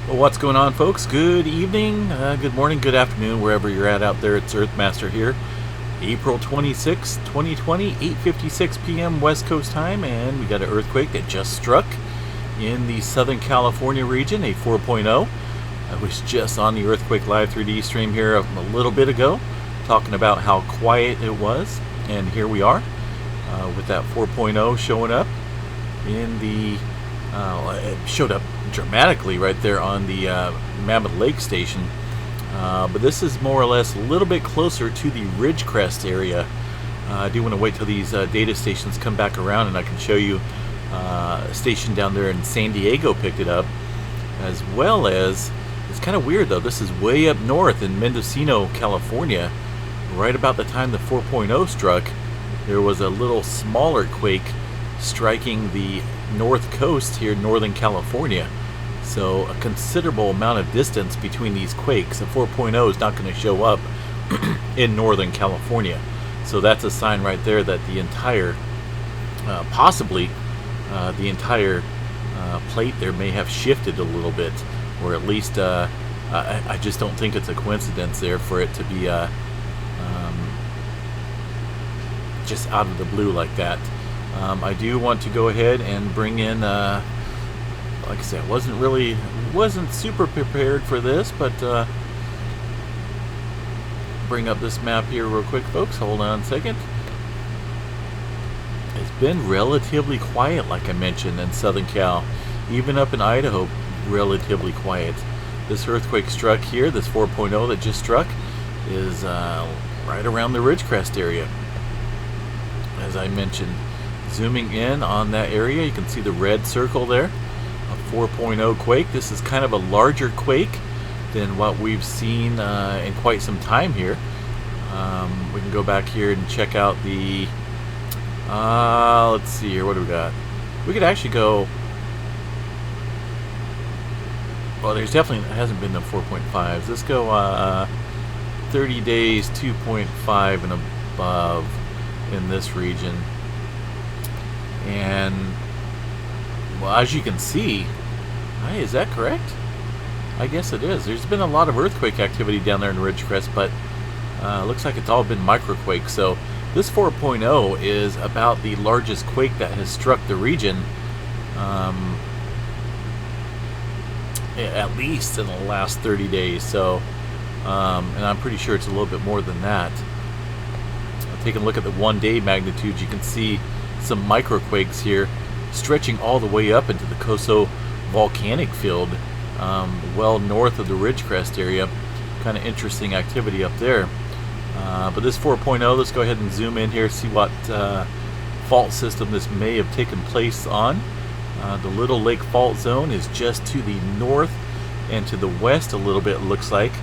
Well, what's going on, folks? Good evening, good morning, good afternoon, wherever you're at out there. It's Earthmaster here. April 26, 2020, 8:56 p.m. West Coast time, and we got an earthquake that just struck in the Southern California region, a 4.0. I was just on the Earthquake Live 3D stream here a little bit ago, talking about how quiet it was, and here we are with that 4.0 showing up in the it showed up dramatically right there on the Mammoth Lake station, but this is more or less a little bit closer to the Ridgecrest area. I do want to wait till these data stations come back around and I can show you a station down there in San Diego picked it up, as well as, it's kind of weird though, this is way up north in Mendocino, California. Right about the time the 4.0 struck, there was a little smaller quake striking the north coast here in Northern California. So a considerable amount of distance between these quakes. A 4.0 is not going to show up in Northern California. So that's a sign right there that the entire, possibly the entire plate there may have shifted a little bit, or at least I just don't think it's a coincidence there for it to be just out of the blue like that. I do want to go ahead and bring in, like I said, wasn't super prepared for this, but bring up this map here real quick, folks. Hold on a second. It's been relatively quiet, like I mentioned, in Southern Cal. Even up in Idaho, relatively quiet. This earthquake struck here, this 4.0 that just struck, is right around the Ridgecrest area. As I mentioned, zooming in on that area, you can see the red circle there, a 4.0 quake. This is kind of a larger quake than what we've seen in quite some time here. We can go back here and check out the, let's see here, what do we got? We could actually go, well, there's definitely, it hasn't been the 4.5s. Let's go 30 days, 2.5 and above in this region. And, well, as you can see, hey, is that correct? I guess it is. There's been a lot of earthquake activity down there in Ridgecrest, but looks like it's all been microquakes. So this 4.0 is about the largest quake that has struck the region, at least in the last 30 days. So, and I'm pretty sure it's a little bit more than that. Taking a look at the one-day magnitudes, you can see some microquakes here stretching all the way up into the Coso volcanic field, well north of the Ridgecrest area. Kind of interesting activity up there. But this 4.0, let's go ahead and zoom in here, see what fault system this may have taken place on. The Little Lake Fault Zone is just to the north and to the west a little bit, it looks like,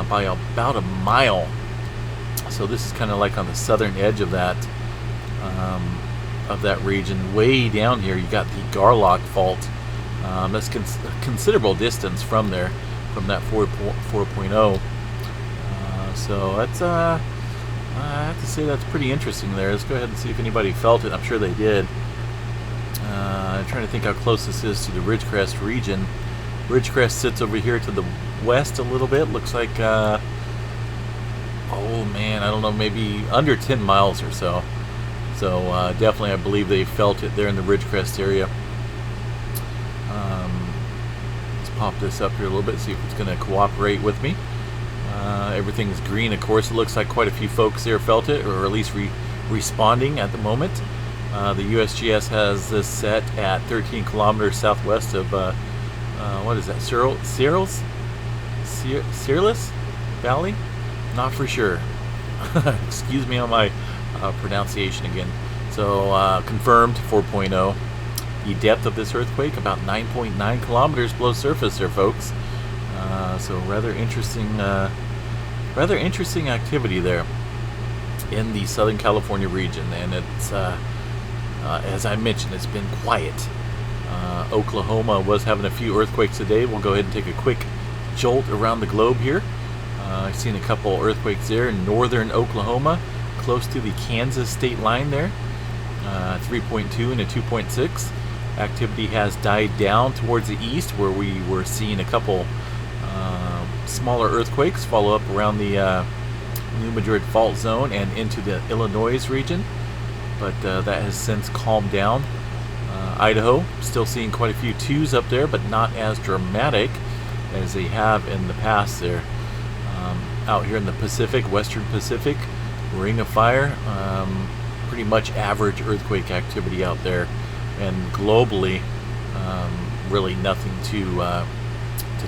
by about a mile. So this is kind of like on the southern edge of that region. Way down here, you got the Garlock Fault. That's considerable distance from there, from that 4.0. So that's I have to say that's pretty interesting there. Let's go ahead and see if anybody felt it. I'm sure they did. I'm trying to think how close this is to the Ridgecrest region. Ridgecrest sits over here to the west a little bit. Looks like oh man, I don't know, maybe under 10 miles or so. So definitely, I believe they felt it there in the Ridgecrest area. Let's pop this up here a little bit, see if it's going to cooperate with me. Everything's green, of course. It looks like quite a few folks there felt it, or at least responding at the moment. The USGS has this set at 13 kilometers southwest of, what is that, Searles Valley? Not for sure. Excuse me on my pronunciation again. So confirmed 4.0. The depth of this earthquake about 9.9 kilometers below surface there, folks. So rather interesting activity there in the Southern California region, and it's as I mentioned, it's been quiet. Oklahoma was having a few earthquakes today. We'll go ahead and take a quick jolt around the globe here. I've seen a couple earthquakes there in northern Oklahoma, close to the Kansas state line there. 3.2 and a 2.6. Activity has died down towards the east, where we were seeing a couple smaller earthquakes follow up around the New Madrid fault zone and into the Illinois region, but that has since calmed down. Idaho, still seeing quite a few 2s up there, but not as dramatic as they have in the past there. Out here in the Pacific, Western Pacific, Ring of Fire, pretty much average earthquake activity out there, and globally, really nothing to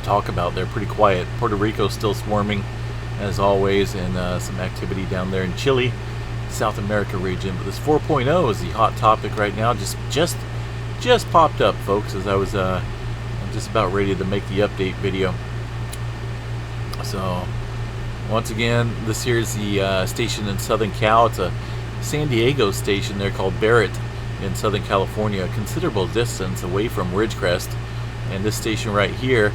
talk about. They're pretty quiet. Puerto Rico still swarming as always, and some activity down there in Chile, South America region. But this 4.0 is the hot topic right now. Just popped up, folks, as I was I'm just about ready to make the update video. So once again, this here is the station in Southern Cal. It's a San Diego station there called Barrett in Southern California, a considerable distance away from Ridgecrest. And this station right here,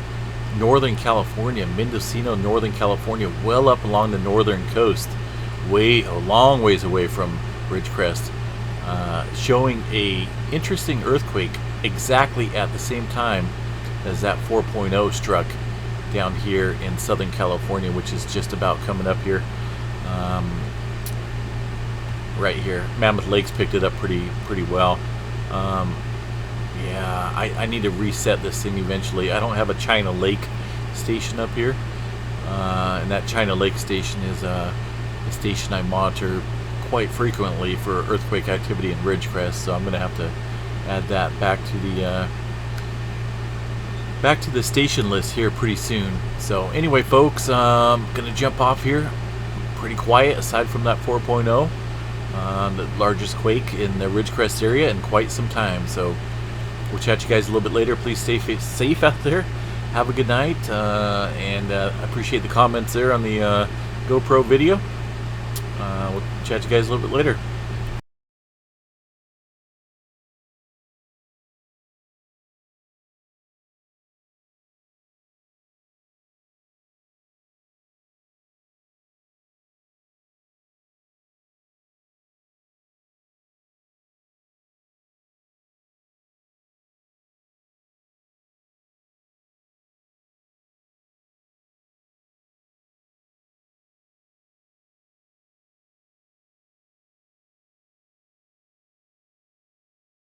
Northern California, Mendocino, Northern California, well up along the northern coast, a long ways away from Ridgecrest, showing a interesting earthquake exactly at the same time as that 4.0 struck down here in Southern California, which is just about coming up here. Right here, Mammoth Lakes picked it up pretty well. Yeah, I need to reset this thing eventually. I don't have a China Lake station up here, and that China Lake station is a station I monitor quite frequently for earthquake activity in Ridgecrest, so I'm going to have to add that back to the station list here pretty soon. So anyway, folks, I'm going to jump off here. Pretty quiet aside from that 4.0, the largest quake in the Ridgecrest area in quite some time. So we'll chat you guys a little bit later. Please stay safe out there. Have a good night, and I appreciate the comments there on the GoPro video. We'll chat you guys a little bit later.